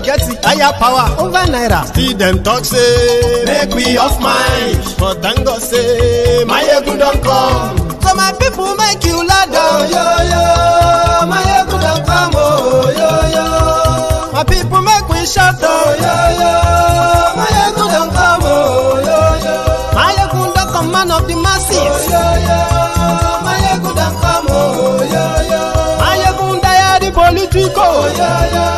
Get the higher power over naira. Still them talk say make we off mind, but thank God say my ego don't come. So my people make you lie down, yo yo. My ego don't come, oh yo yo. My people make we shout, oh yo yo. My ego don't come, oh yo yo. My ego don't come, man of the masses, oh yo yo. My ego don't come, oh yo yo. My ego die the political, oh yo yo.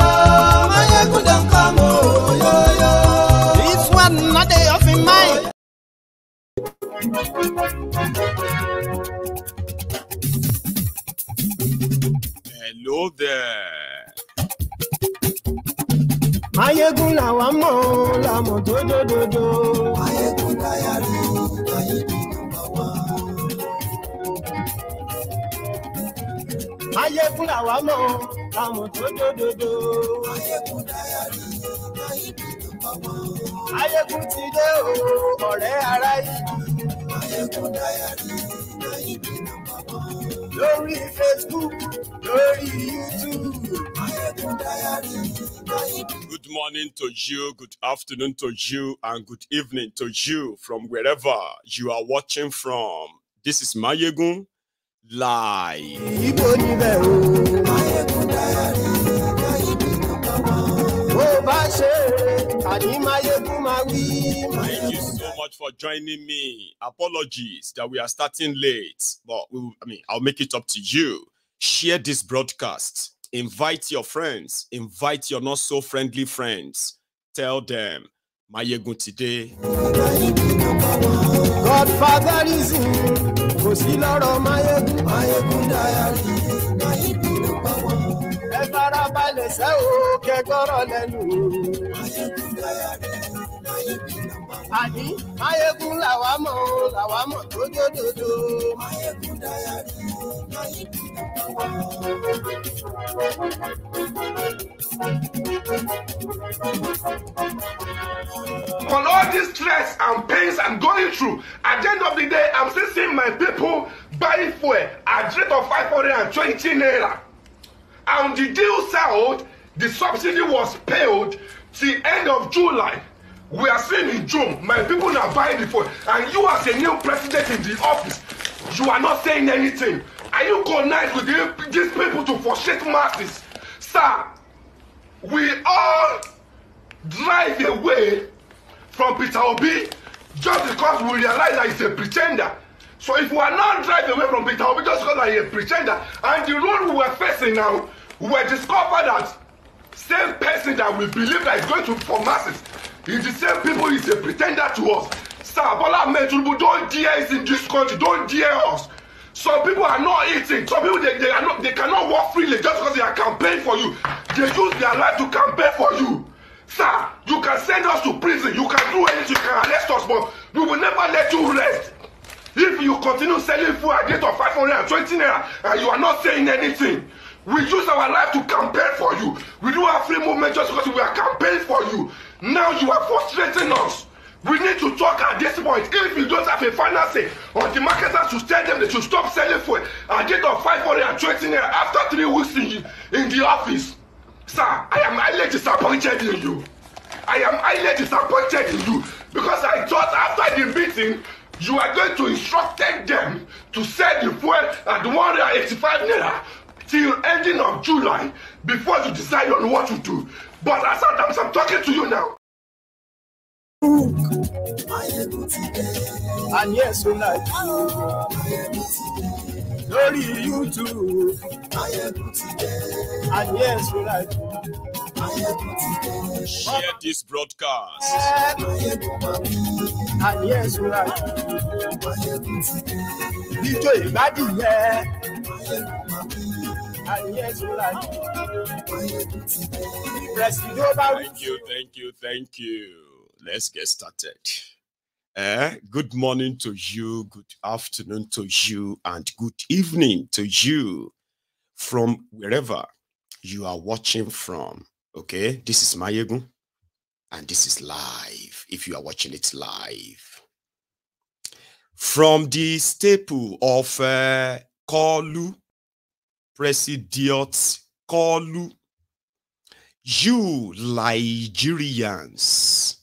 Hello there. Mayegun la wa mo do. Mayegun diary, Mayegun number one. Mayegun la wa mo do. Mayegun diary, Mayegun number one. Mayegun ti dé o, ọ̀rẹ́ ará yìí. Mayegun diary, Mayegun number one. Lórí Facebook, lórí YouTube. Mayegun diary, Mayegun. Good morning to you, good afternoon to you, and good evening to you from wherever you are watching from. This is Mayegun Live. Mayegun diary, Mayegun number one. Thank you so much for joining me. Apologies that we are starting late, but I'll make it up to you. Share this broadcast. Invite your friends. Invite your not so friendly friends. Tell them, Mayegun today. Godfather is in. Kosiloro Mayegun, Mayegun diary, Mayegun number one. Everybody say, oh, kegoro lenu. Mayegun diary, Mayegun number one. Ani, Mayegun lawamo, do. Mayegun diary, Mayegun number one. On all this stress and pains I'm going through, at the end of the day, I'm still seeing my people buy fuel at the rate of 520 naira. And the deal settled, the subsidy was paid till end of July. We are seeing in June, my people are buying the fuel. And you as a new president in the office, you are not saying anything. Are you connected with these people to frustrate masses? Sir, we all drive away from Peter Obi just because we realize that he's a pretender. So if we are not driving away from Peter Obi just because he's a pretender, and the road we were facing now, we were discovered that same person that we believe that is going to for masses is the same people is a pretender to us. Sir, Bola Ahmed Tinubu, don't dare us in this country, don't dare us. Some people are not eating. Some people they cannot walk freely just because they are campaigning for you. They use their life to campaign for you. Sir, you can send us to prison, you can do anything, you can arrest us, but we will never let you rest. If you continue selling food at the rate of 520 naira and you are not saying anything, we use our life to campaign for you. We do have free movement just because we are campaigning for you. Now you are frustrating us. We need to talk at this point. If you don't have a final say on the marketers to tell them they should stop selling food at the rate of 520 naira after 3 weeks in the office. Sir, I am highly disappointed in you. I am highly disappointed in you because I thought after the meeting, you are going to instruct them to sell the fuel at 185 naira till ending of July before you decide on what to do. But as I'm talking to you now. And yes, we like Glory YouTube. And yes, we like Share this broadcast. And yes, we like DJ Badi, yeah. And yes, we like Thank you. Let's get started. Good morning to you, good afternoon to you, and good evening to you from wherever you are watching from. Okay, this is Mayegun, and this is live. If you are watching it live from the staple of Kolu, President Kolu, You Nigerians,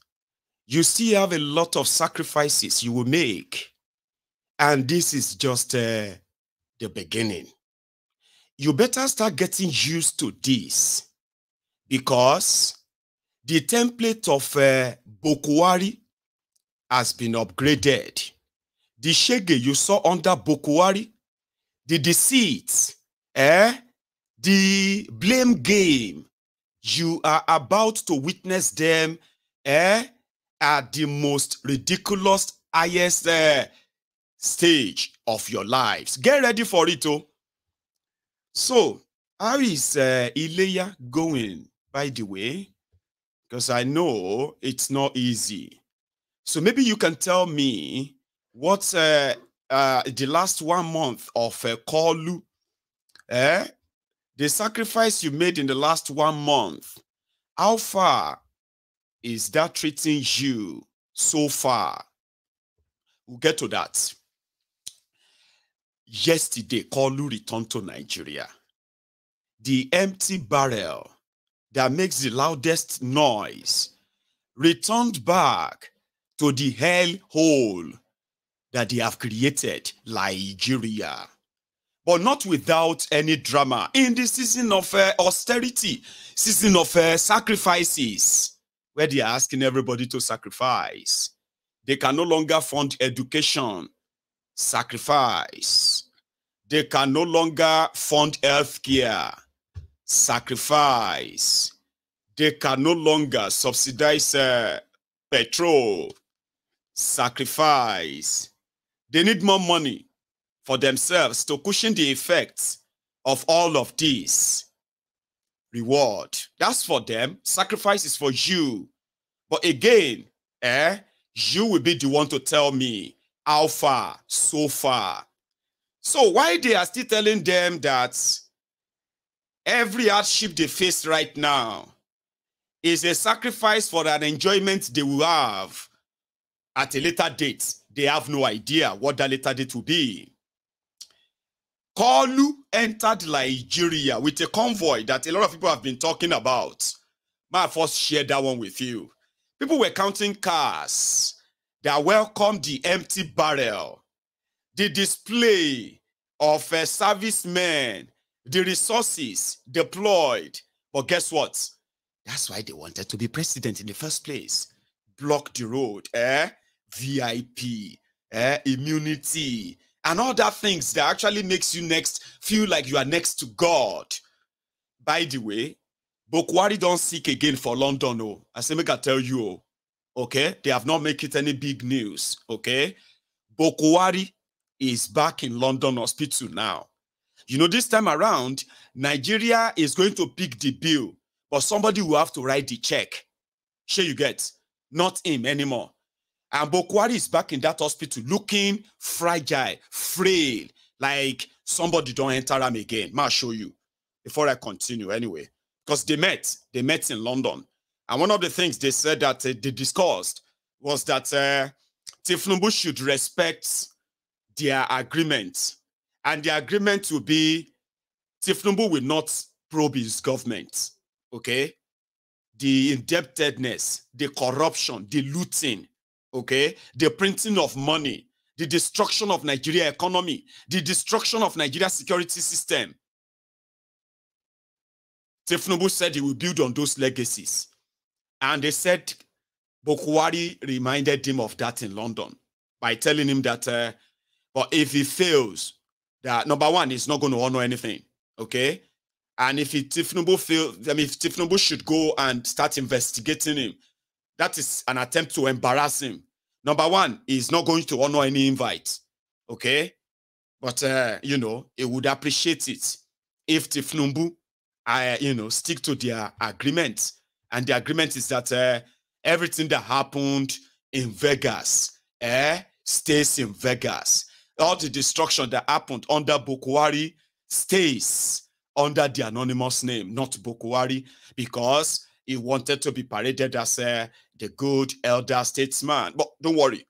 you still have a lot of sacrifices you will make. And this is just the beginning. You better start getting used to this, because the template of Bokwari has been upgraded. The shege you saw under Bokwari, the deceit, the blame game, you are about to witness them at the most ridiculous, highest stage of your lives. Get ready for it, oh. So, how is Ileya going, by the way? Because I know it's not easy. So maybe you can tell me what's the last 1 month of Kolu, the sacrifice you made in the last 1 month. How far is that treating you so far? We'll get to that. Yesterday, Kolu returned to Nigeria. The empty barrel that makes the loudest noise returned back to the hell hole that they have created, Nigeria. But not without any drama. In the season of austerity, season of sacrifices, where they are asking everybody to sacrifice. They can no longer fund education. Sacrifice. They can no longer fund healthcare. Sacrifice. They can no longer subsidize petrol. Sacrifice. They need more money for themselves to cushion the effects of all of this. Reward. That's for them. Sacrifice is for you. But again, you will be the one to tell me how far, so far. So why they are still telling them that every hardship they face right now is a sacrifice for an enjoyment they will have at a later date? They have no idea what that later date will be. Kolu entered Nigeria with a convoy that a lot of people have been talking about. May I first share that one with you. People were counting cars that welcomed the empty barrel, the display of servicemen, the resources deployed. But guess what? That's why they wanted to be president in the first place. Block the road, VIP, immunity, and all that things that actually makes you feel like you are next to God. By the way, Bokwari don't seek again for London. Oh, I say make I tell you, oh, okay? They have not made it any big news, okay? Bokwari is back in London hospital now. You know, this time around, Nigeria is going to pick the bill, but somebody will have to write the check. Sure you get, not him anymore. And Bokwari is back in that hospital looking fragile, frail, like somebody don't enter him again. I'll show you before I continue anyway. Because they met in London. And one of the things they said that they discussed was that Tifnumbu should respect their agreement. And the agreement will be Tifnumbu will not probe his government. Okay? The indebtedness, the corruption, the looting, okay, the printing of money, the destruction of Nigeria economy, the destruction of Nigeria security system. Tifnumbu said he will build on those legacies. And they said Bokwari reminded him of that in London by telling him that, but if he fails, that number one, he's not going to honor anything, okay? And if Tifnumbu fails, I mean, if Tifnumbu should go and start investigating him, that is an attempt to embarrass him. Number one, he's not going to honor any invite, okay? But, you know, he would appreciate it if Tifnumbu, you know, stick to their agreement. And the agreement is that everything that happened in Vegas stays in Vegas. All the destruction that happened under Bokwari stays under the anonymous name, not Bokwari, because he wanted to be paraded as the good elder statesman. But don't worry,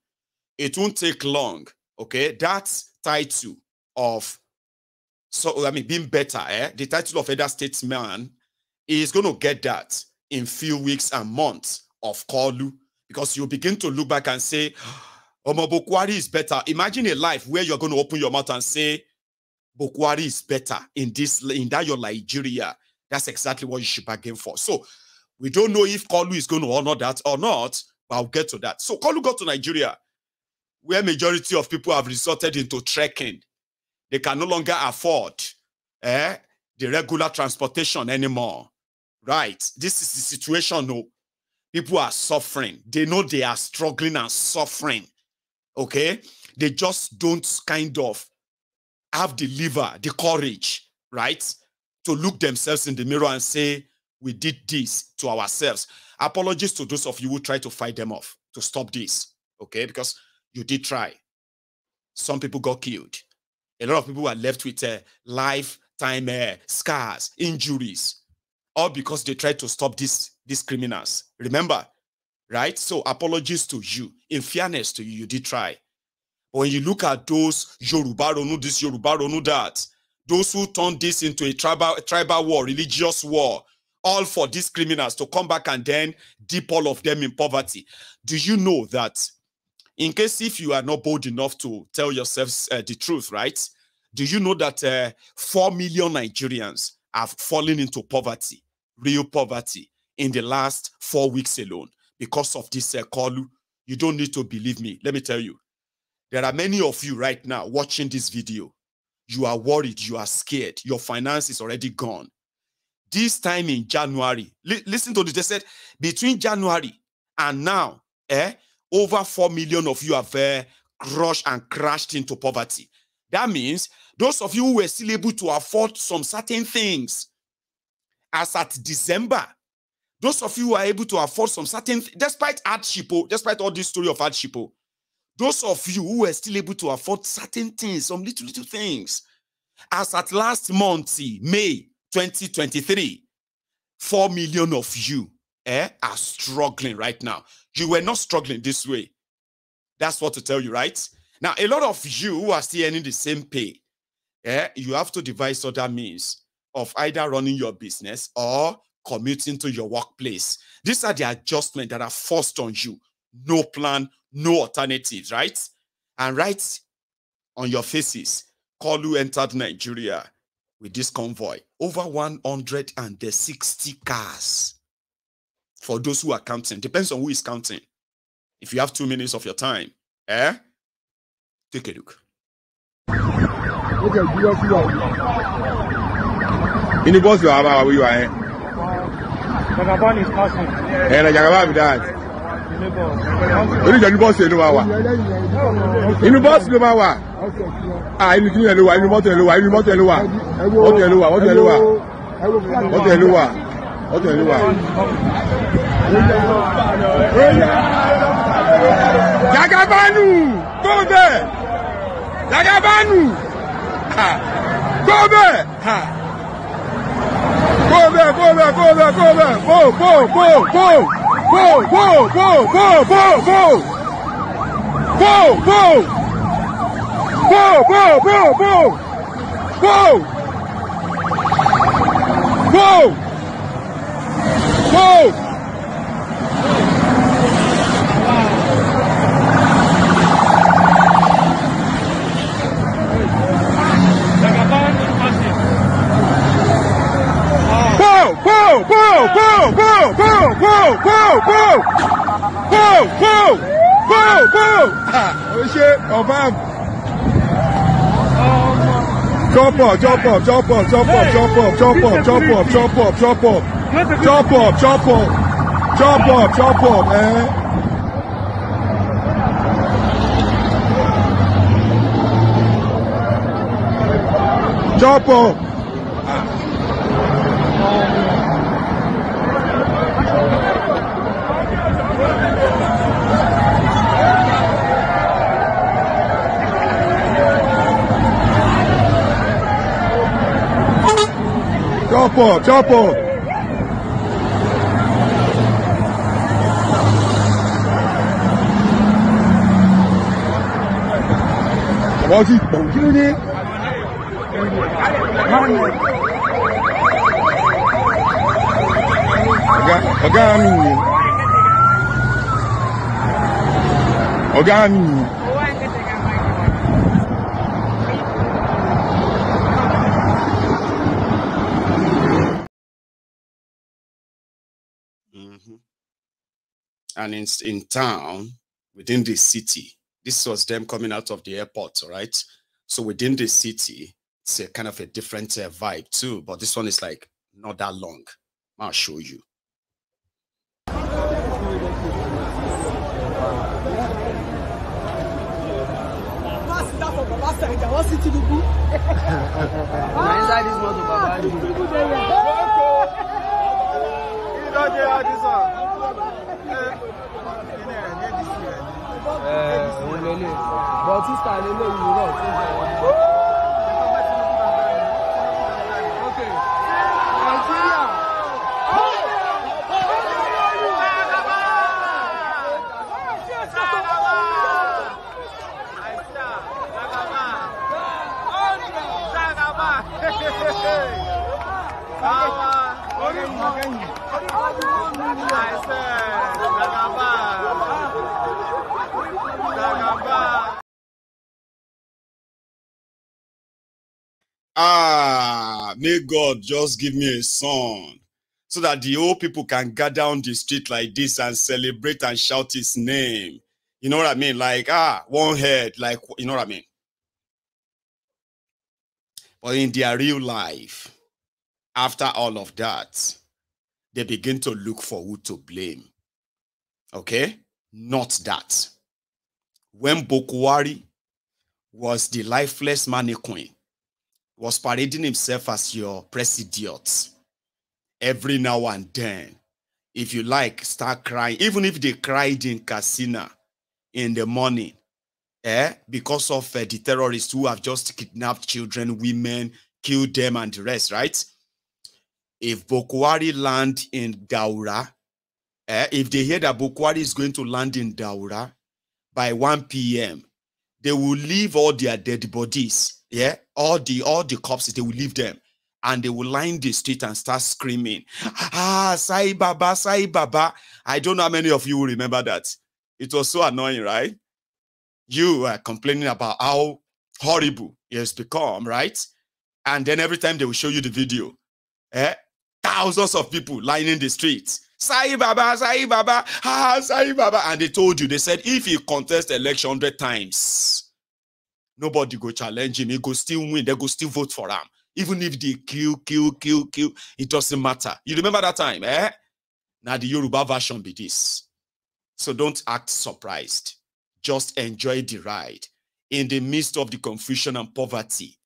it won't take long, okay? That title of, so I mean, being better, the title of elder statesman he is going to get that in few weeks and months of Kolu, because you begin to look back and say, Omo Bokwari is better. Imagine a life where you're going to open your mouth and say, Bokwari is better in that your Nigeria. That's exactly what you should bargain for. So we don't know if Kolu is going to honor that or not, but I'll get to that. So Kolu got to Nigeria, where majority of people have resorted into trekking. They can no longer afford the regular transportation anymore. Right? This is the situation. No, people are suffering. They know they are struggling and suffering. Okay? They just don't kind of have the liver, the courage, right, to look themselves in the mirror and say, we did this to ourselves. Apologies to those of you who try to fight them off, to stop this, okay, because you did try. Some people got killed. A lot of people were left with lifetime scars, injuries, all because they tried to stop these criminals. Remember, right? So apologies to you. In fairness to you, you did try. When you look at those Yoruba Ronu this, Yoruba Ronu that, those who turned this into a tribal war, religious war, all for these criminals to come back and then dip all of them in poverty. Do you know that, in case if you are not bold enough to tell yourselves the truth, right? Do you know that 4 million Nigerians have fallen into poverty, real poverty, in the last 4 weeks alone because of this Kolu? You don't need to believe me. Let me tell you. There are many of you right now watching this video. You are worried, you are scared, your finance is already gone. This time in January, listen to this, they said between January and now, over 4 million of you have crushed and crashed into poverty. That means those of you who were still able to afford some certain things, as at December, those of you who are able to afford some certain, despite hardship, despite all this story of hardship, those of you who were still able to afford certain things, some little things, as at last month, May 2023, 4 million of you are struggling right now. You were not struggling this way. That's what to tell you, right? Now, a lot of you who are still earning the same pay, you have to devise other means of either running your business or commuting to your workplace. These are the adjustments that are forced on you. No plan, no alternatives, right? And right on your faces, Kolu entered Nigeria with this convoy. Over 160 cars. For those who are counting. Depends on who is counting. If you have 2 minutes of your time, take a look. In the bus, you are where you are. Jagaban is passing. And Jagaban with that. Only the bus, you know. In the bus, you know. Ah, in the Lua, in the motor Lua, in the motor Lua. What the Lua, what the Lua? What the Lua? What the Lua? Jagabanu! Go there! Jagabanu! Go there! Go there, go there, go there, go there! Go, go, go, go! Go, go, go, go, go, go! Go, go! Go, go, go, go! Go! Go! Go! Go, go, go, go, go, go, go, go! Go, go! Go, go! Oh shit, oh man! Jump up, jump up, jump up, jump up, jump up, jump up, jump up, jump up, jump up, jump up, jump up, jump up, jump up, man. Jump up. Jump up, jump up. What's it? Don't kill it. And in town, within the city, this was them coming out of the airport, right? So within the city, it's a kind of a different vibe too. But this one is like not that long. I'll show you. May God just give me a song so that the old people can gather on the street like this and celebrate and shout his name. You know what I mean? Like, one head, like, you know what I mean? But in their real life, after all of that, they begin to look for who to blame. Okay? Not that. When Bokwari was the lifeless mannequin, was parading himself as your president, every now and then, if you like, start crying, even if they cried in Casina in the morning, because of the terrorists who have just kidnapped children, women, killed them and the rest, right? If Bokwari land in Daura, if they hear that Bokwari is going to land in Daura by 1 p.m., they will leave all their dead bodies, all the corpses, they will leave them, and they will line the street and start screaming, Sai Baba, Sai Baba. I don't know how many of you will remember that. It was so annoying, right? You were complaining about how horrible it has become, right? And then every time they will show you the video, thousands of people lying in the streets. Sai Baba, Sai Baba, Sai Baba. And they told you, they said, if he contests election 100 times, nobody go challenge him. He go still win. They go still vote for him. Even if they kill, it doesn't matter. You remember that time, Now the Yoruba version be this. So don't act surprised. Just enjoy the ride. In the midst of the confusion and poverty,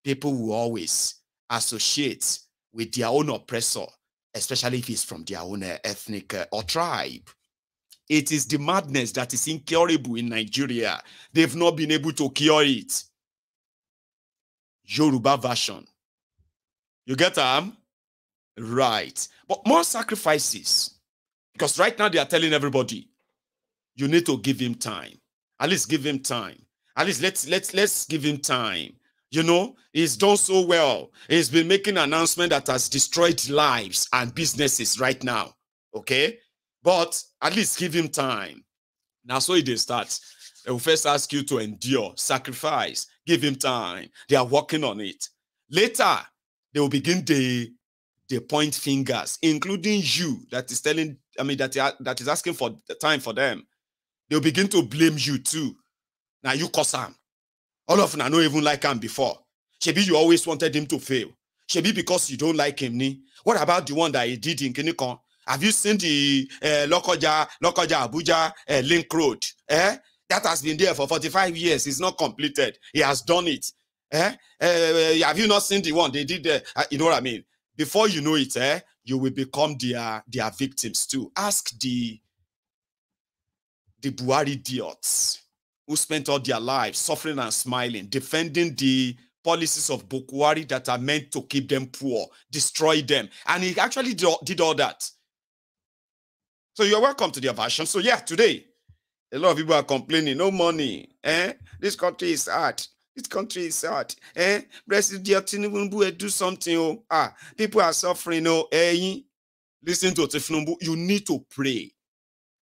people will always associate with their own oppressor, especially if he's from their own ethnic or tribe. It is the madness that is incurable in Nigeria. They've not been able to cure it. Yoruba version. You get them? Right. But more sacrifices. Because right now they are telling everybody, you need to give him time. At least give him time. At least let's give him time. You know, he's done so well. He's been making an announcement that has destroyed lives and businesses right now. Okay? But at least give him time. Now, so it starts. They will first ask you to endure, sacrifice, give him time. They are working on it. Later, they will begin to point fingers, including you that is telling, that is asking for the time for them. They'll begin to blame you too. Now you cause him. All of them I don't even like him before. Shebi, you always wanted him to fail. Shebi, because you don't like him. What about the one that he did in Kinikon? Have you seen the Lokoja Abuja link road? That has been there for 45 years. It's not completed. He has done it. Have you not seen the one they did there? You know what I mean? Before you know it, you will become their victims too. Ask the Buhari idiots who spent all their lives suffering and smiling, defending the policies of Buhari that are meant to keep them poor, destroy them. And he actually did all that. So you're welcome to their version. So yeah, today, a lot of people are complaining, no money. This country is hard. This country is hard. President Tinubu do something. People are suffering. listen to Tifnumbu, you need to pray.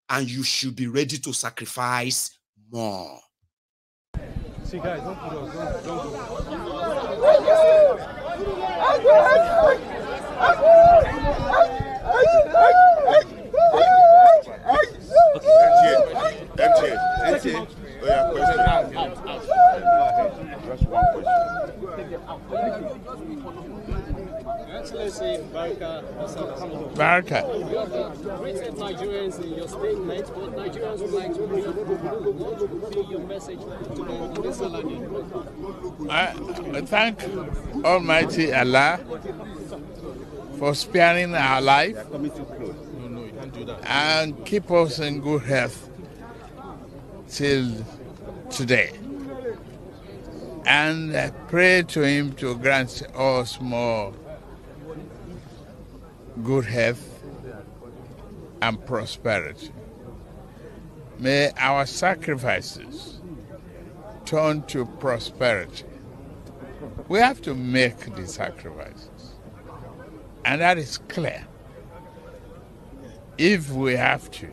And you should be ready to sacrifice more. See, guys, don't put us. Don't MTA. Oh, yeah, question. Just one question. Excellency, Baraka. greeted Nigerians in your statement, but Nigerians would like to read what would be your message to them in this Saturday. I thank Almighty Allah for sparing our life and keep us in good health till today. And I pray to him to grant us more good health and prosperity. May our sacrifices turn to prosperity. We have to make the sacrifices, and that is clear if we have to.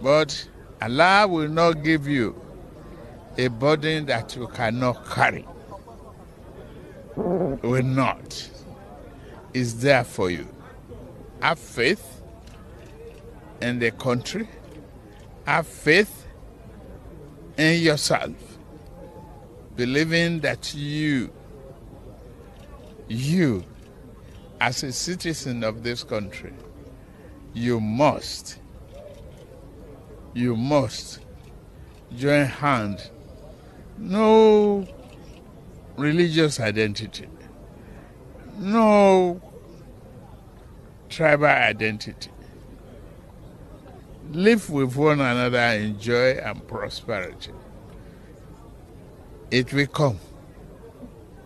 But Allah will not give you a burden that you cannot carry. Will not. It's there for you. Have faith in the country. Have faith in yourself. Believing that you, as a citizen of this country, you must join hands. No religious identity, no tribal identity. Live with one another in joy and prosperity. It will come.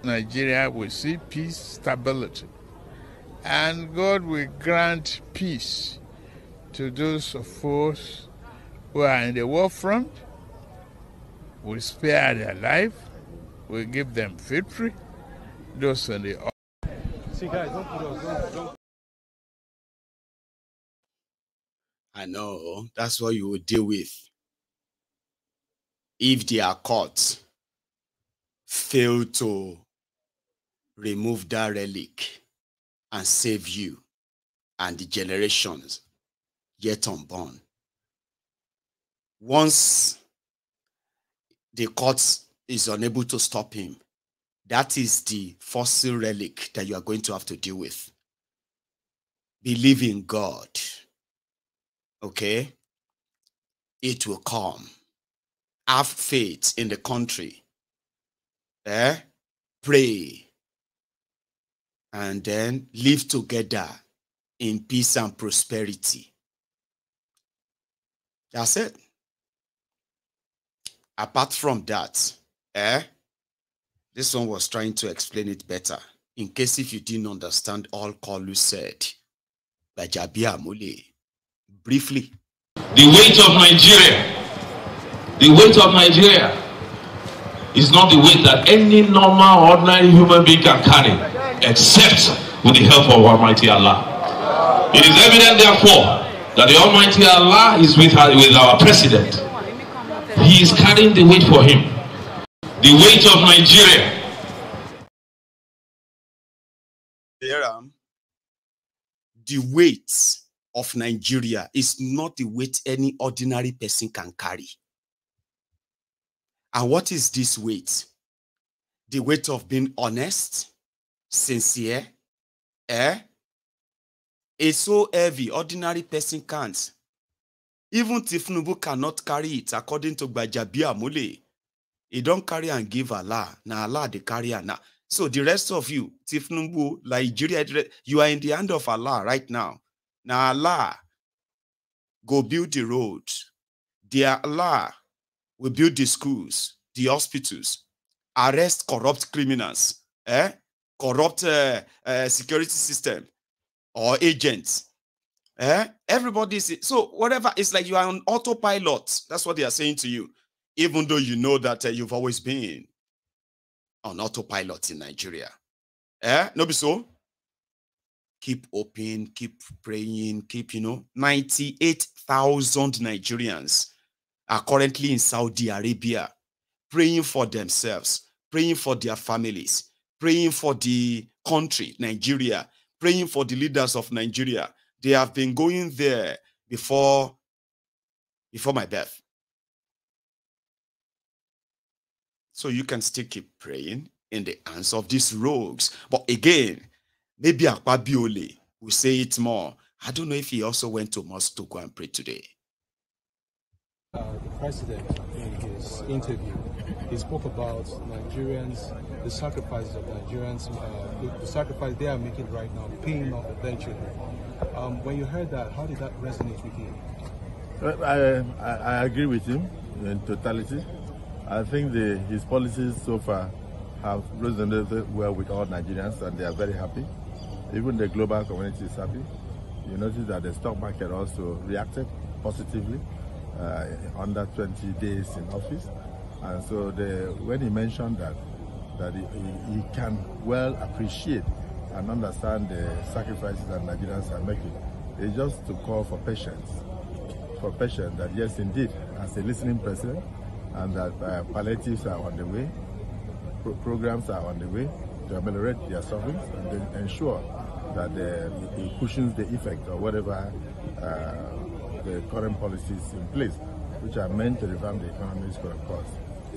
Nigeria will see peace, stability, and God will grant peace to those of us who are in the war front. We spare their life. We give them victory. Those on the See, guys, don't put us. Don't. I know that's what you will deal with if their courts fail to remove that relic and save you and the generations yet unborn. Once the court is unable to stop him, that is the fossil relic that you are going to have to deal with. Believe in God. Okay? It will come. Have faith in the country. Pray. And then live together in peace and prosperity. That's it. Apart from that, this one was trying to explain it better. In case if you didn't understand all Kolu said, Bajabia Mule. Briefly. The weight of Nigeria is not the weight that any normal, ordinary human being can carry, except with the help of Almighty Allah. It is evident, therefore, that the Almighty Allah is with our president. He is carrying the weight for him. The weight of Nigeria. The weight of Nigeria is not the weight any ordinary person can carry. And what is this weight? The weight of being honest, sincere, It's so heavy, ordinary person can't. Even Tifnubu cannot carry it, according to Bajabia Mule. He don't carry and give Allah. Now Allah the carrier now. So the rest of you, Tifnubu, Nigeria, you are in the hand of Allah right now. Now Allah go build the road. Dear Allah will build the schools, the hospitals, arrest corrupt criminals, corrupt security system or agents. Everybody's so whatever. It's like you are on autopilot. That's what they are saying to you, even though you know that you've always been on autopilot in Nigeria. No be so. keep open, keep praying, keep, 98,000 Nigerians are currently in Saudi Arabia praying for themselves, praying for their families, praying for the country, Nigeria, praying for the leaders of Nigeria. They have been going there before my birth. So you can still keep praying in the hands of these rogues. But again, maybe Akpabiole will say it more. I don't know if he also went to mosque to go and pray today. The president, in his interview, he spoke about Nigerians, the sacrifices of Nigerians, the sacrifice they are making right now, paying off eventually. When you heard that, how did that resonate with you? I agree with him in totality. I think his policies so far have resonated well with all Nigerians, and they are very happy. Even the global community is happy. You notice that the stock market also reacted positively under 20 days in office. And so when he mentioned that he can well appreciate and understand the sacrifices that Nigerians are making, it's just to call for patience. For patience, that yes, indeed, as a listening president, and that palliatives are on the way, programs are on the way to ameliorate their sufferings and then ensure that it cushions the effect of whatever the current policies in place, which are meant to revamp the economy, is going to cause.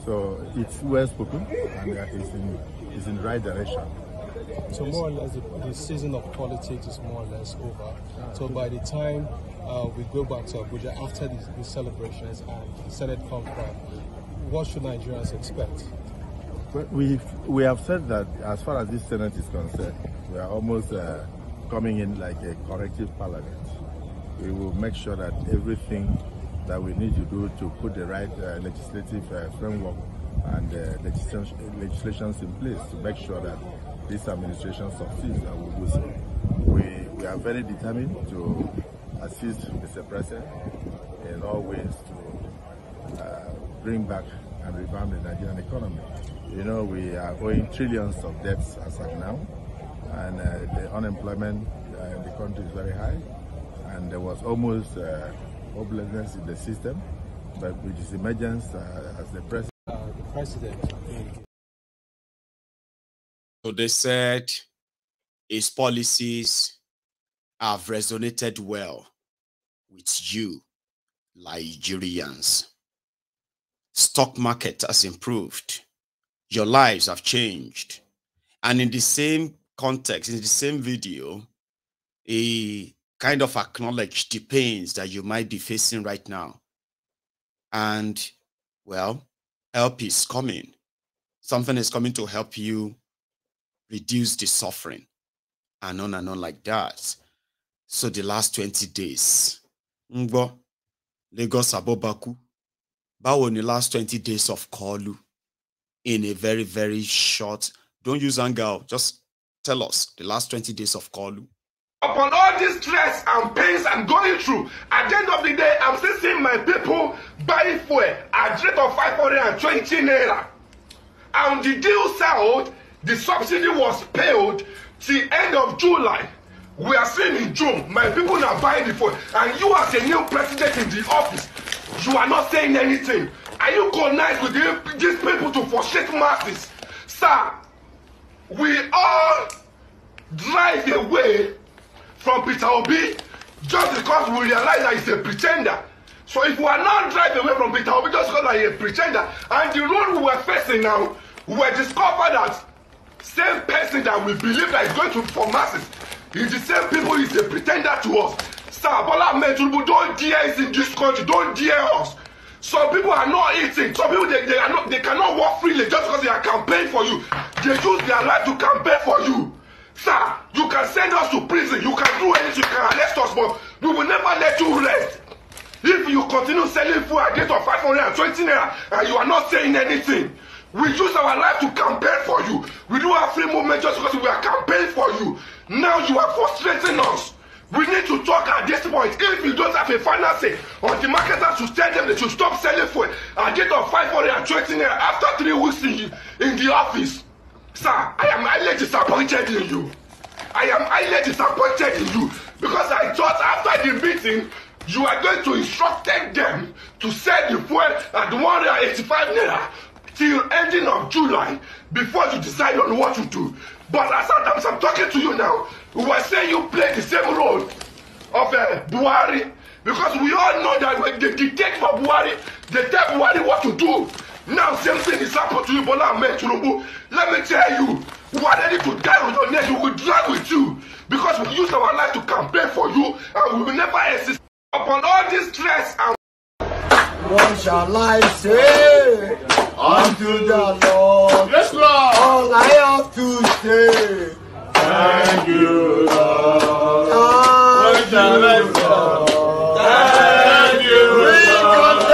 So it's well spoken, and it's in the right direction. So more or less, the season of politics is more or less over. So by the time we go back to Abuja after these celebrations and the Senate comes back, what should Nigerians expect? Well, we have said that as far as this Senate is concerned, we are almost coming in like a corrective parliament. We will make sure that everything that we need to do to put the right legislative framework and legislations in place to make sure that this administration succeeds, and will do so. We are very determined to assist Mr. President in all ways to bring back and revamp the Nigerian economy. We are owing trillions of debts as of now, and the unemployment in the country is very high, and there was almost hopelessness in the system, but with his emergence as the president. So they said his policies have resonated well with you, Nigerians. Stock market has improved. Your lives have changed. And in the same context, in the same video, he kind of acknowledged the pains that you might be facing right now. And, well, help is coming. Something is coming to help you reduce the suffering, and on like that. So the last 20 days, Ngbo, Lagos Abobaku, Bawo in the last 20 days of Kolu, in a very, very short, don't use anger, just tell us the last 20 days of Kolu. Upon all this stress and pains I'm going through, at the end of the day, I'm still seeing my people buy fuel at the rate of 520 naira. And the deal settled, the subsidy was paid till end of July. We are seeing in June, my people are buying the phone. And you as a new president in the office, you are not saying anything. Are you conniving with these people to frustrate masses? Sir, we all drive away from Peter Obi just because we realize that he's a pretender. So if we are not driving away from Peter Obi just because he's a pretender, and the road we were facing now, we were discovered that same person that we believe that is going to for masses is the same people is a pretender to us. Sir, Bola Ahmed Tinubu, don't dare us in this country, don't dare us. Some people are not eating. Some people they cannot walk freely just because they are campaigning for you. They use their life to campaign for you. Sir, you can send us to prison, you can do anything, you can arrest us, but we will never let you rest. If you continue selling food at the rate of 520 naira and you are not saying anything, we use our life to campaign for you. We do have free movement just because we are campaigning for you. Now you are frustrating us. We need to talk at this point. If you don't have a final say, or the marketers should tell them they should stop selling food at the rate of 520 naira after 3 weeks in the office. Sir, I am highly disappointed in you. I am highly disappointed in you because I thought after the meeting, you are going to instruct them to sell the fuel at 185 naira till ending of July before you decide on what to do. But as I'm talking to you now, we were saying you play the same role of Buhari, because we all know that when they dictate for Buhari, they tell Buhari what to do. Now same thing is happening to you, Bola Ahmed Tinubu. Let me tell you, we are ready to die with your neck. We will drag with you because we use our life to campaign for you, and we will never exist upon all this stress and what shall I say unto the Lord? Yes, Lord. All I have to say, Thank you, Lord. What shall I say? Thank you, Lord.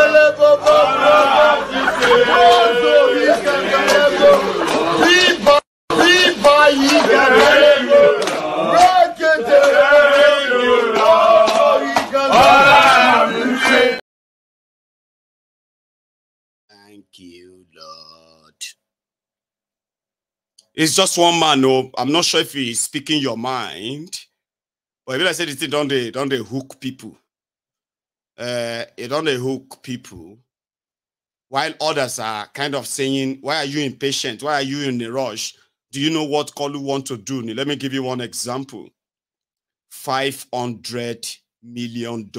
Thank you, Lord. It's just one man. No, I'm not sure if he's speaking your mind, but if I say the thing, don't they hook people? It don't they hook people, while others are kind of saying, "Why are you impatient? Why are you in a rush? Do you know what Kolu want to do?" Let me give you one example. $500 million.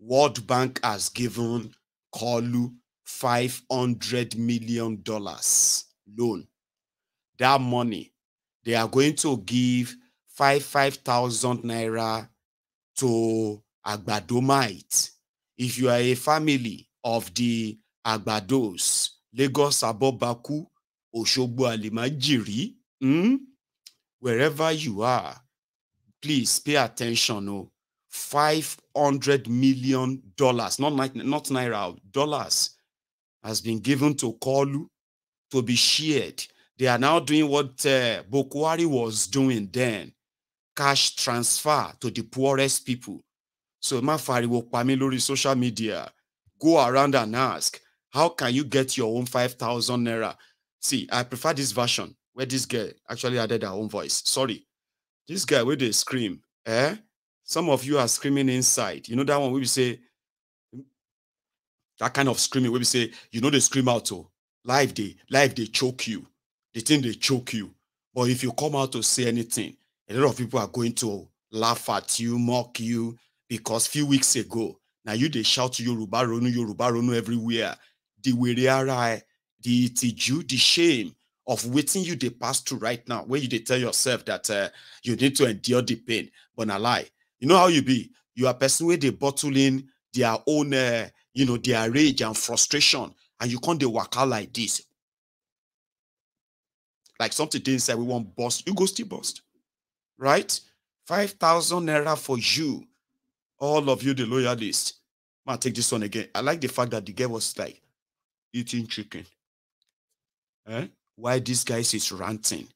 World Bank has given Kolu $500 million loan. That money, they are going to give 5,000 naira to Agbadomite. If you are a family of the Agbados, Lagos, Abobaku, Oshogbo, Alimajiri, wherever you are, please pay attention. Oh, $500 million, not naira, dollars, has been given to Kolu to be shared. They are now doing what Bokwari was doing then, cash transfer to the poorest people. So Mafari Wokpamilori social media, go around and ask, how can you get your own 5,000 naira? See, I prefer this version where this girl actually added her own voice. Sorry. This guy where they scream, some of you are screaming inside. You know that one where we say, that kind of screaming where we say, you know, they scream out, oh, live they choke you. They think they choke you. But if you come out to say anything, a lot of people are going to laugh at you, mock you, because few weeks ago, now you they shout Yoruba Ronu everywhere. The Weriara, the Tiju, the shame of waiting you they pass through right now, where you they tell yourself that you need to endure the pain, but not lie. You know how you be? You are a person where they bottle in their own, their rage and frustration, and you can't they work out like this. Like something inside we want bust, you go still bust, right? 5,000 naira for you, all of you the loyalists. Man, take this one again. I like the fact that the guy was like eating chicken. Why this guy is ranting?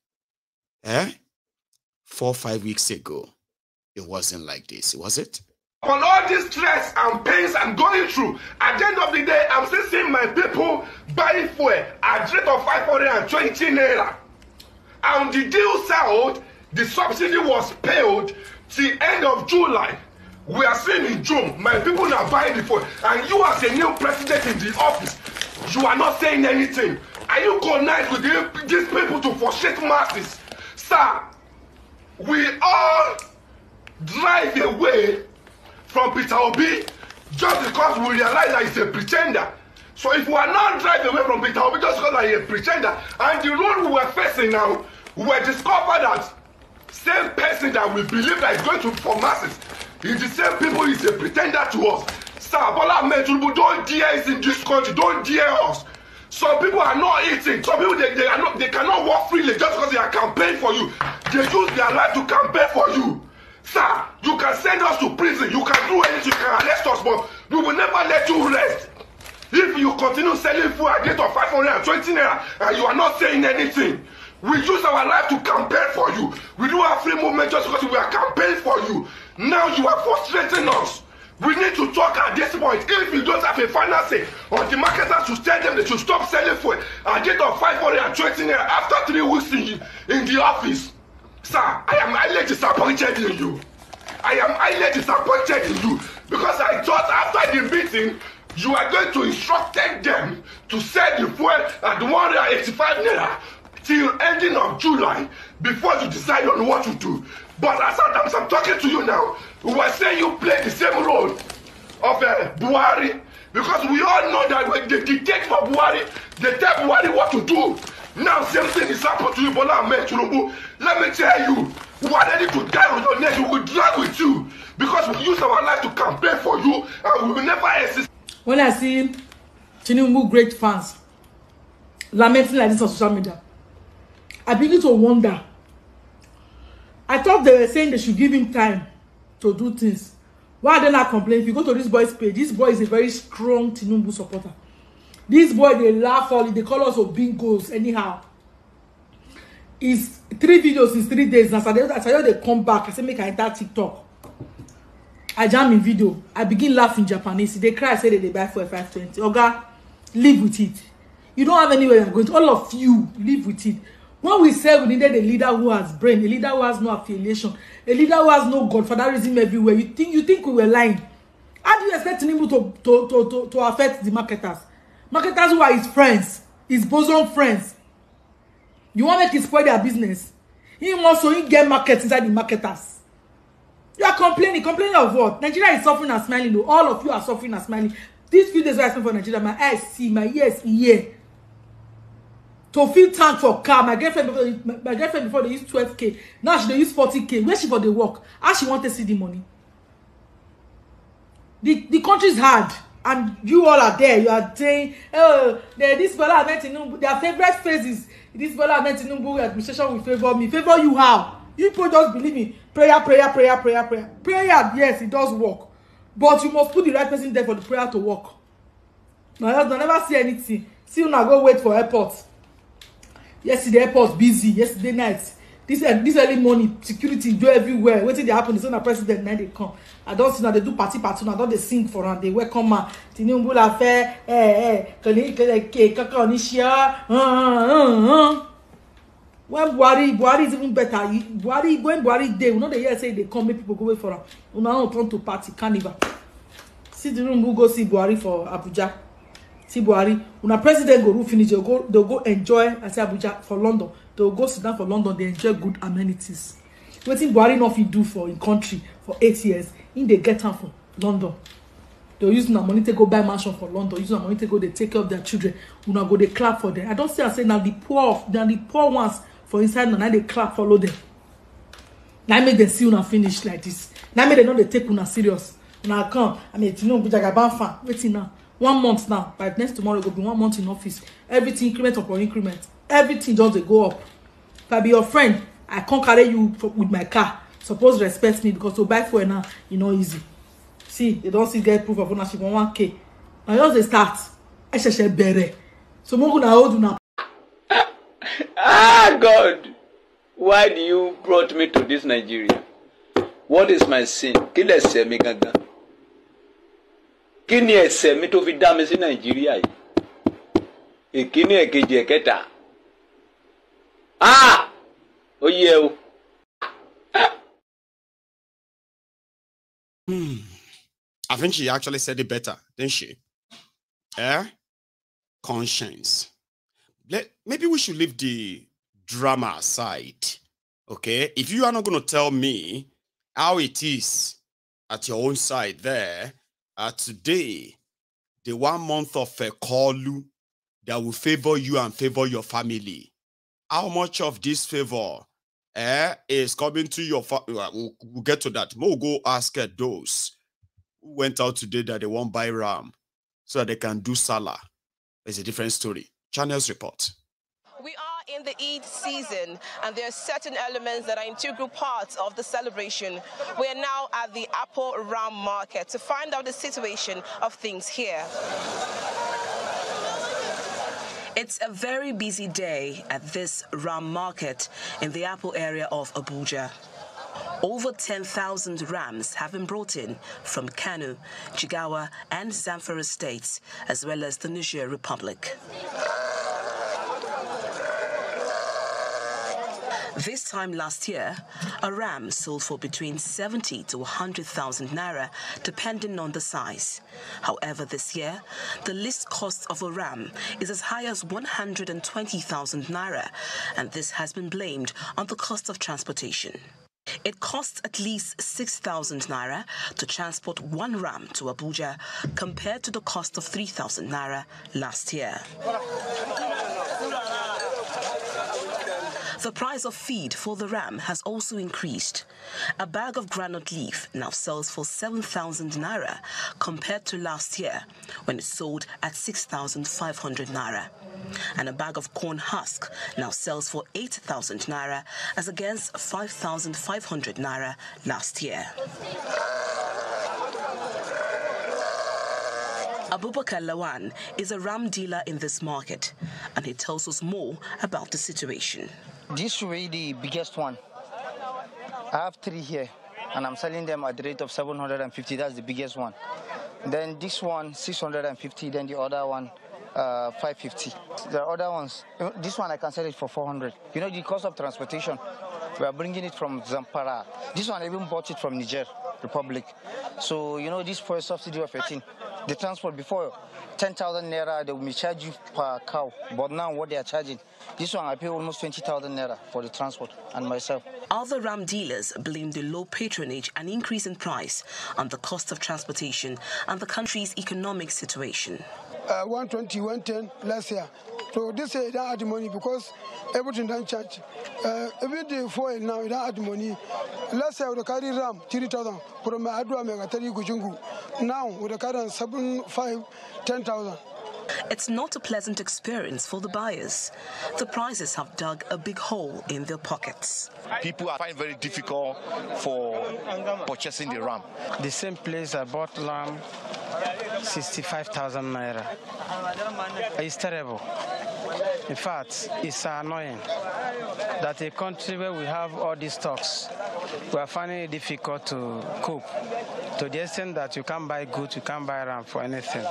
4 or 5 weeks ago, it wasn't like this, was it? On all this stress and pains I'm going through, at the end of the day, I'm still seeing my people buying fuel at the rate of 520 naira. And the deal settled, the subsidy was paid till end of July. We are seeing in June, my people are buying the fuel. And you as a new president in the office, you are not saying anything. Are you connected with these people to frustrate masses? Sir, we all drive away from Peter Obi just because we realize that he's a pretender. So if we are not driving away from Peter Obi just because he's a pretender, and the road we were facing now, we were discovered that same person that we believe that is going to for masses is the same people is a pretender to us. Sir, Bola Ahmed Tinubu, don't dare us in this country, don't dare us. Some people are not eating. Some people they cannot walk freely just because they are campaigning for you. They use their life to campaign for you. Sir, you can send us to prison, you can do anything, you can arrest us, but we will never let you rest. If you continue selling food at the rate of 520 naira and you are not saying anything, we use our life to campaign for you. We do have free movement just because we are campaigning for you. Now you are frustrating us. We need to talk at this point. If you don't have a final say, or the marketers should tell them they should stop selling food at the rate of 520 naira after 3 weeks in the office. Sir, I am highly disappointed in you. I am highly disappointed in you because I thought after the meeting you are going to instruct them to sell the fuel at 185 naira till ending of July before you decide on what to do. But as I'm talking to you now, we were saying you play the same role of Buhari, because we all know that when they dictate for Buhari, they tell Buhari what to do. Now same thing is happening to you, Bola Ahmed Tinubu. Let me tell you, we are ready to die with your neck. We will drag with you because we use our life to campaign for you and we will never exist. When I see Tinubu great fans lamenting like this on social media, I begin to wonder. I thought they were saying they should give him time to do things. Why are they not complaining? If you go to this boy's page, this boy is a very strong Tinubu supporter. This boy, they laugh all, they call us bingos anyhow. It's 3 videos in 3 days. Now, so they come back. I say, make I enter TikTok. I jam in video. I begin laughing in Japanese. They cry, say that they buy for a 520. Oga, live with it. You don't have anywhere you're going to. All of you, live with it. When we say we needed a leader who has brain, a leader who has no affiliation, a leader who has no godfatherism everywhere, you think we were lying? How do you expect Tinubu to affect the marketers? Marketers who are his friends, his bosom friends. You want to make it spoil their business? He wants to get markets inside the marketers. You are complaining of what? Nigeria is suffering and smiling though. All of you are suffering and smiling. These few days I spent for Nigeria, my eyes see, my ears hear. To fill tank for car, my girlfriend before they used 12K. Now they use 40K. Where she for the work? How she want to see the money? The country is hard. And you all are there. You are saying, oh, this Bola Ahmed Tinubu, their favorite phrase is, this Bola Ahmed Tinubu administration will favor me. Favor you how? You people just believe me. Prayer. Prayer, yes, it does work. But you must put the right person there for the prayer to work. Now, I never see anything. See you now go wait for airport. Yesterday, airport busy. Yesterday night. This early morning, security do everywhere. Waiting they happen, the son of president, now they come. I don't see now they do party now, don't they sing for them, they welcome man. Tinubu la fait, when Buhari is even better. When Buhari day, we know the year say they come, make people go wait for them. We now turn to party carnival. See Tinubu go see Buhari for Abuja. See Buhari, when a president go finish, they'll go enjoy. I say Abuja for London. They'll go sit down for London. They enjoy good amenities. What think Buhari not fit do for in country for 8 years? In they get time for London. They'll use their money to go buy mansion for London. Use their money to go they take care of their children. Una go they clap for them. I don't say I say now the poor ones for inside now they clap follow them. Now make them see una finish like this. Now make them know they take una serious. Una come. I mean you know Jagaban fan. Waiting now. 1 month now. By next tomorrow go be 1 month in office. Everything increment upon increment. Everything just they go up. If I be your friend, I can't carry you with my car. Suppose respect me because to buy fuel now, you know easy. See, they don't see get proof of ownership on 1K. Now just they start. I shall better. So more gonna hold now. Ah God, why do you brought me to this Nigeria? What is my sin? Kill a semi gaga. Kini ese mi to fi dá mi sí Nigeria yìí. Ìkíní èkejì ẹ̀kẹta. Ah! Oh yeah. I think she actually said it better, didn't she? Conscience. Maybe we should leave the drama aside. Okay? If you are not going to tell me how it is at your own side there, today, the 1 month of Kolu that will favor you and favor your family. How much of this favor is coming to your family? We'll get to that. We'll go ask those who went out today that they won't buy ram so that they can do Salah. It's a different story. Channels report. We are in the Eid season, and there are certain elements that are integral parts of the celebration. We are now at the Apple Ram Market to find out the situation of things here. It's a very busy day at this Ram Market in the Apple area of Abuja. Over 10,000 rams have been brought in from Kano, Jigawa and Zamfara states, as well as the Niger Republic. This time last year, a ram sold for between 70 to 100,000 naira, depending on the size. However, this year, the list cost of a ram is as high as 120,000 naira, and this has been blamed on the cost of transportation. It costs at least 6,000 naira to transport one ram to Abuja, compared to the cost of 3,000 naira last year. The price of feed for the ram has also increased. A bag of groundnut leaf now sells for 7,000 naira compared to last year when it sold at 6,500 naira. And a bag of corn husk now sells for 8,000 naira as against 5,500 naira last year. Abubakar Lawan is a ram dealer in this market, and he tells us more about the situation. This is really the biggest one. I have 3 here, and I'm selling them at the rate of 750. That's the biggest one. Then this one, 650. Then the other one, 550. The other ones, this one I can sell it for 400. You know, the cost of transportation, we are bringing it from Zamfara. This one I even bought it from Niger Republic. So, you know, this for a subsidy of 18. The transport before, 10,000 naira, they will charge you per cow. But now what they are charging, this one I pay almost 20,000 naira for the transport and myself. Other ram dealers blame the low patronage and increase in price on the cost of transportation and the country's economic situation. 120, 110 last year. So this year, you don't add money because everything don't charge. Even the foil now, you don't add money. Last year, we carry ram 3,000. Now, we carry 7, 5, 10,000. It's not a pleasant experience for the buyers. The prices have dug a big hole in their pockets. People are finding it very difficult for purchasing the ram. The same place I bought lamb, 65,000 naira. It's terrible. In fact, it's annoying that a country where we have all these stocks, we are finding it difficult to cope, to the extent that you can't buy goods, you can't buy ram for anything.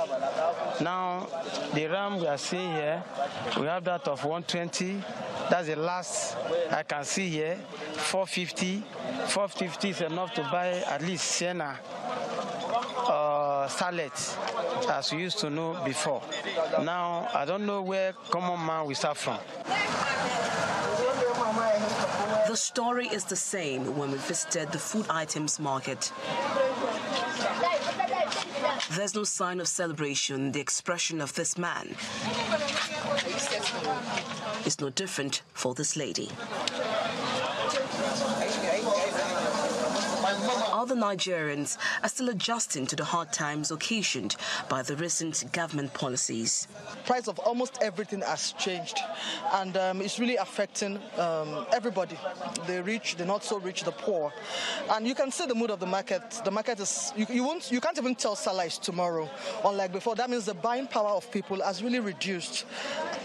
Now, the ram we are seeing here, we have that of 120. That's the last I can see here. 450. 450 is enough to buy at least Sienna salad, as we used to know before. Now, I don't know where common man will start from. The story is the same when we visited the food items market. There's no sign of celebration. The expression of this man is no different for this lady. Other Nigerians are still adjusting to the hard times occasioned by the recent government policies. Price of almost everything has changed, and it's really affecting everybody, the rich, the not so rich, the poor. And you can see the mood of the market. The market is, you can't even tell Salah is tomorrow, unlike before. That means the buying power of people has really reduced.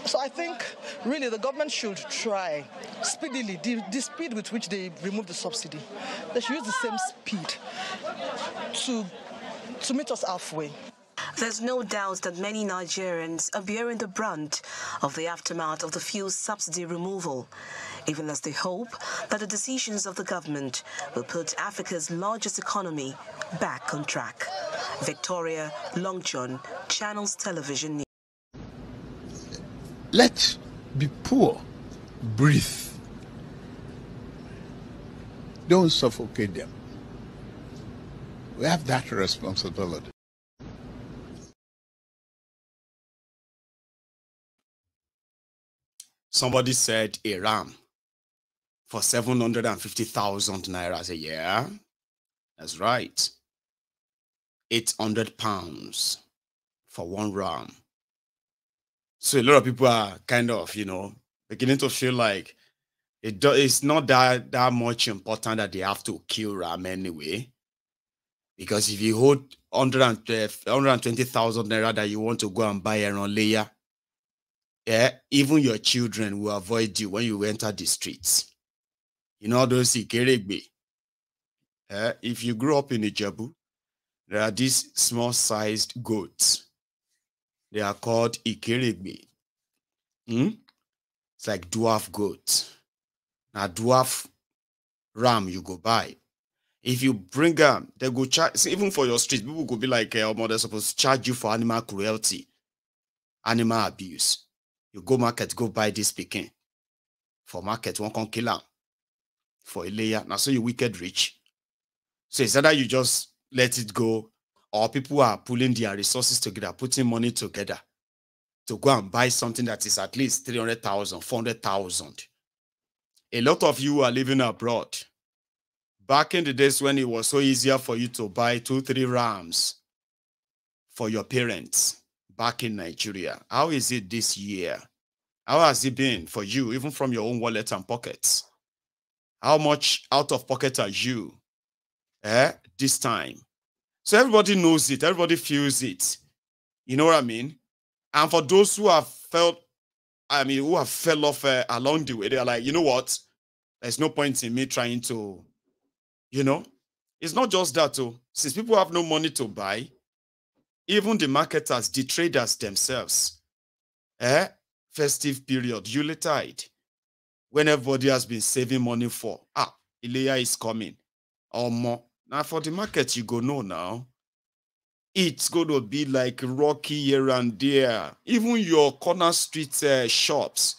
So I think really the government should try speedily, the speed with which they remove the subsidy. They should use the same speed to meet us halfway. There's no doubt that many Nigerians are bearing the brunt of the aftermath of the fuel subsidy removal, even as they hope that the decisions of the government will put Africa's largest economy back on track. Victoria Longchon, Channels Television News. Let be poor, breathe. Don't suffocate them. We have that responsibility. Somebody said a ram for 750,000 naira a year. That's right. 800 pounds for one ram. So a lot of people are kind of, beginning to feel like it's not that much important that they have to kill ram anyway. Because if you hold 120,000 naira that you want to go and buy a layer, even your children will avoid you when you enter the streets. You know those Ikeregbe. If you grew up in Ijebu, there are these small-sized goats. They are called Ikeregbe. It's like dwarf goats. Now dwarf ram you go buy. If you bring them, they go charge. Even for your street, people go be like, they're supposed to charge you for animal cruelty, animal abuse. You go market, go buy this pikin. For market, one can kill them. For a layer. Now, so you wicked rich. So it's either you just let it go, or people are pulling their resources together, putting money together to go and buy something that is at least 300,000, 400,000. A lot of you are living abroad. Back in the days when it was so easier for you to buy 2-3 rams for your parents back in Nigeria, how is it this year? How has it been for you, even from your own wallet and pockets? How much out of pocket are you this time? So everybody knows it. Everybody feels it. You know what I mean? And for those who have felt, who have fell off along the way, they're like, you know what? There's no point in me trying to, it's not just that. Since people have no money to buy, even the marketers, the traders themselves, festive period, Yuletide, when everybody has been saving money for, Ileya is coming, or more. Now for the market, you go know now, it's going to be like rocky here and there. Even your corner street shops,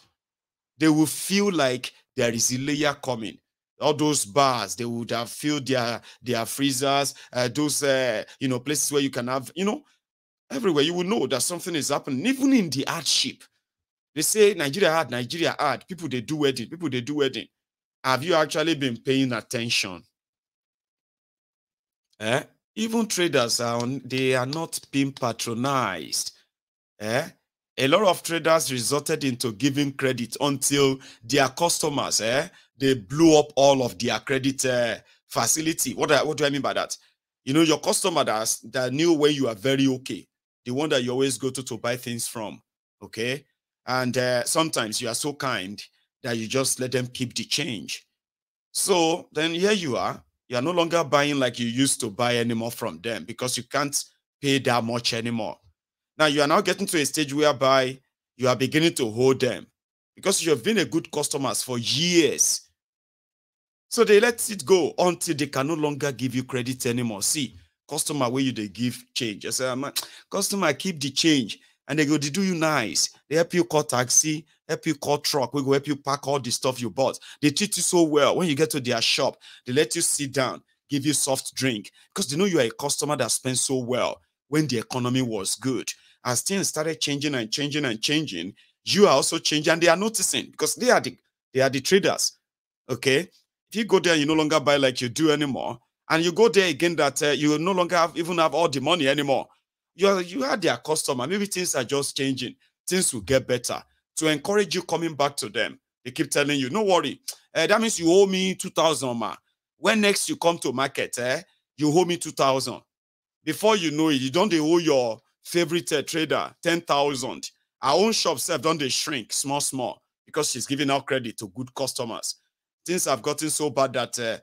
they will feel like there is Ileya coming. All those bars, they would have filled their freezers, those places where you can have, everywhere you will know that something is happening. Even in the hardship, they say Nigeria hard. People they do wedding. Have you actually been paying attention? Even traders they are not being patronized. A lot of traders resorted into giving credit until their customers they blew up all of their credit facility. What do I mean by that? Your customer that knew when you are very okay, the one that you always go to buy things from, okay? And sometimes you are so kind that you just let them keep the change. So then here you are no longer buying like you used to buy anymore from them because you can't pay that much anymore. Now you are now getting to a stage whereby you are beginning to hold them because you have been a good customer for years. So they let it go until they can no longer give you credit anymore. See, customer where they give change. I say, customer, keep the change. And they do you nice. They help you call taxi, help you call truck. We go help you pack all the stuff you bought. They treat you so well. When you get to their shop, they let you sit down, give you soft drink because they know you are a customer that spends so well when the economy was good. As things started changing and changing and changing, you are also changing and they are noticing because they are the traders. Okay. If you go there, you no longer buy like you do anymore. And you go there again that you no longer even have all the money anymore. You are their customer. Maybe things are just changing. Things will get better. To encourage you coming back to them, they keep telling you, no worry. That means you owe me 2,000, ma. When next you come to market, you owe me 2,000. Before you know it, you don't owe your favorite trader 10,000. Our own shop self don't they shrink small because she's giving out credit to good customers. Things have gotten so bad that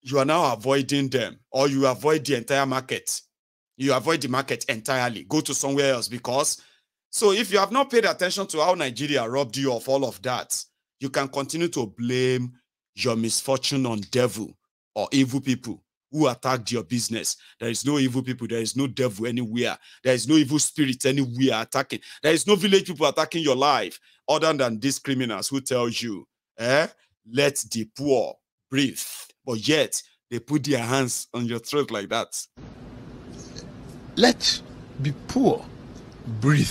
you are now avoiding them, or you avoid the entire market. You avoid the market entirely. Go to somewhere else because, so if you have not paid attention to how Nigeria robbed you of all of that, you can continue to blame your misfortune on devil or evil people who attacked your business. There is no evil people. There is no devil anywhere. There is no evil spirit anywhere attacking. There is no village people attacking your life other than these criminals who tell you, let the poor breathe. But yet, they put their hands on your throat like that. Let the poor breathe.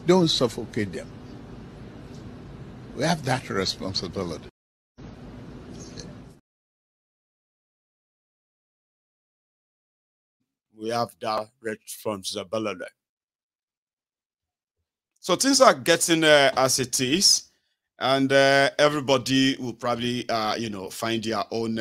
Don't suffocate them. We have that responsibility. We have that responsibility. So things are getting as it is, and everybody will probably, find their own